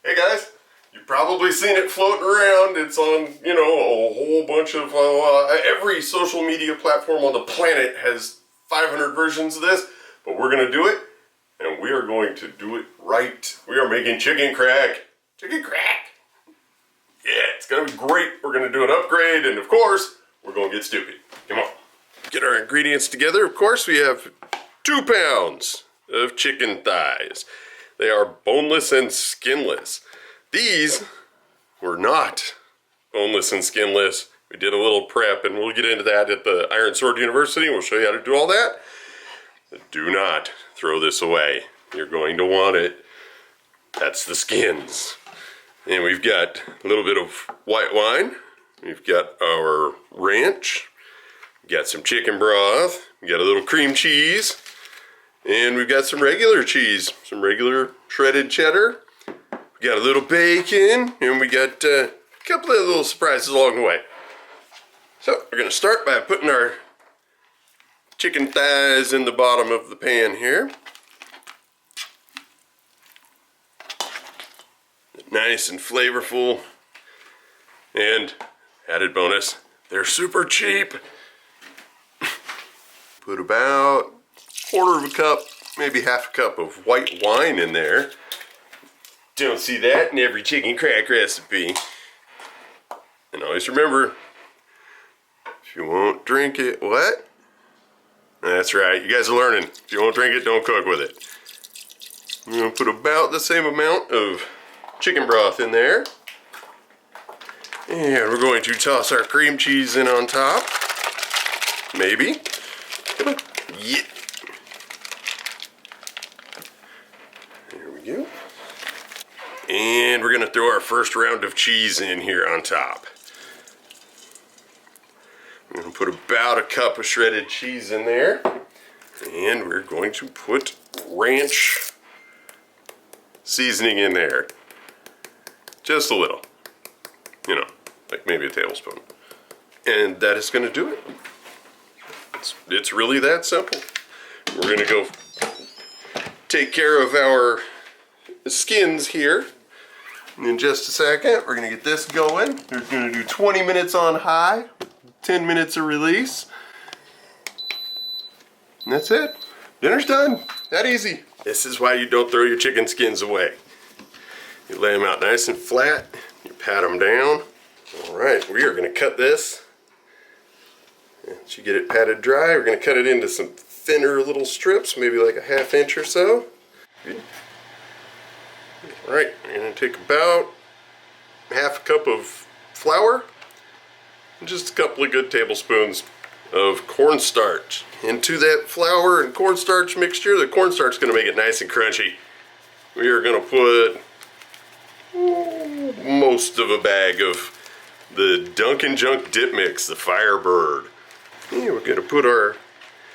Hey guys, you've probably seen it floating around. It's on, a whole bunch of, every social media platform on the planet has 500 versions of this, but we're gonna do it, and we are going to do it right. We are making chicken crack. Chicken crack! Yeah, it's gonna be great. We're gonna do an upgrade, and of course, we're gonna get stupid. Come on. Get our ingredients together. Of course, we have 2 pounds of chicken thighs. They are boneless and skinless. These were not boneless and skinless. We did a little prep, and we'll get into that at the Iron Sword University. We'll show you how to do all that. But do not throw this away. You're going to want it. That's the skins. And we've got a little bit of white wine. We've got our ranch. We've got some chicken broth. We've got a little cream cheese. And we've got some regular cheese. Some regular shredded cheddar. We got a little bacon. And we got a couple of little surprises along the way. So we're going to start by putting our chicken thighs in the bottom of the pan here. Nice and flavorful, and added bonus, they're super cheap. Put about 1/4 cup, maybe 1/2 cup of white wine in there. Don't see that in every chicken crack recipe. And always remember, if you won't drink it, what? That's right, you guys are learning. If you won't drink it, don't cook with it. I'm gonna put about the same amount of chicken broth in there. And we're going to toss our cream cheese in on top. Maybe. Come on. Yeah. There we go. And we're going to throw our first round of cheese in here on top. I'm going to put about 1 cup of shredded cheese in there. And we're going to put ranch seasoning in there. Just a little, like maybe a tablespoon. And that is gonna do it. It's really that simple. We're gonna go take care of our skins here. And in just a second, we're gonna get this going. We're gonna do 20 minutes on high, 10 minutes of release. And that's it. Dinner's done, that easy. This is why you don't throw your chicken skins away. You lay them out nice and flat, you pat them down. All right, we are gonna cut this. Once you get it patted dry, we're gonna cut it into some thinner little strips, maybe like a 1/2 inch or so. Good. All right, we're gonna take about 1/2 cup of flour and just a couple of good tablespoons of cornstarch. Into that flour and cornstarch mixture, the cornstarch is gonna make it nice and crunchy. We are gonna put most of a bag of the Dunkin' Junk dip mix, the Firebird. Yeah, we're gonna put our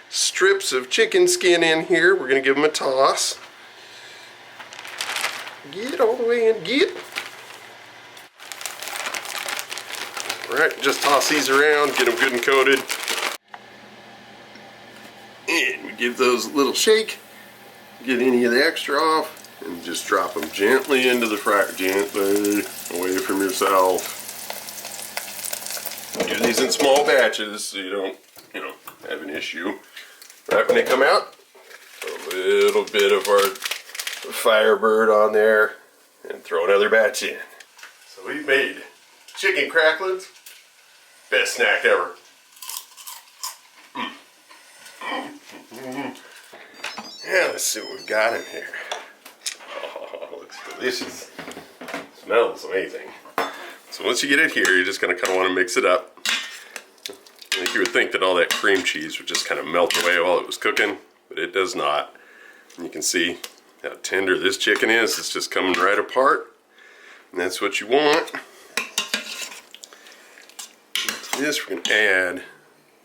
strips of chicken skin in here. We're gonna give them a toss. Get all the way in, get. All right, just toss these around, get them good and coated. And we give those a little shake, get any of the extra off. And just drop them gently into the fryer, gently away from yourself. Do these in small batches so you don't, have an issue. Right when they come out, put a little bit of our Firebird on there and throw another batch in. So we've made chicken cracklings, best snack ever. Yeah, let's see what we've got in here. Looks delicious. Smells amazing. So once you get it here, you're just going to kind of want to mix it up. I think you would think that all that cream cheese would just kind of melt away while it was cooking, but it does not. And you can see how tender this chicken is. It's just coming right apart. And that's what you want. To this, we're going to add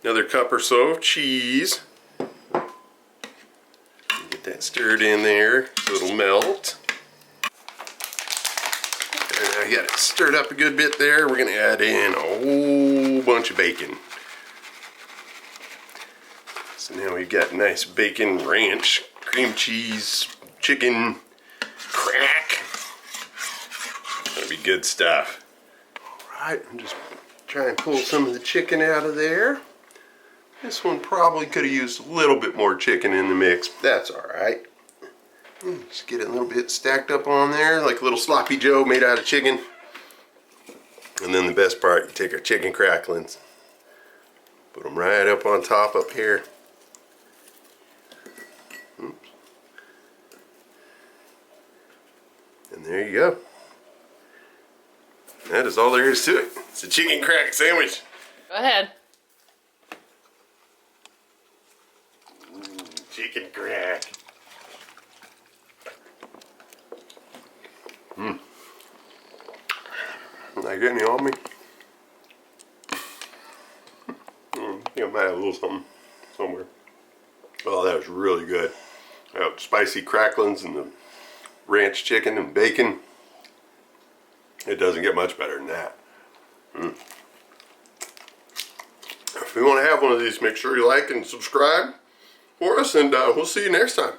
another cup or so of cheese. Get that stirred in there so it'll melt. And I got it stirred up a good bit there. We're going to add in a whole bunch of bacon. So now we've got nice bacon ranch, cream cheese, chicken crack. good stuff. All right, I'm just trying to pull some of the chicken out of there. This one probably could have used a little bit more chicken in the mix, but that's all right. Just get it a little bit stacked up on there, like a little sloppy joe made out of chicken. And then the best part, you take our chicken cracklings, put them right up on top up here. Oops. And there you go. That is all there is to it. It's a chicken crack sandwich. Go ahead. Chicken crack. Not getting any on me. I think I might have a little something somewhere. Oh, that was really good. Spicy cracklings and the ranch chicken and bacon. It doesn't get much better than that. If you want to have one of these, make sure you like and subscribe for us, and we'll see you next time.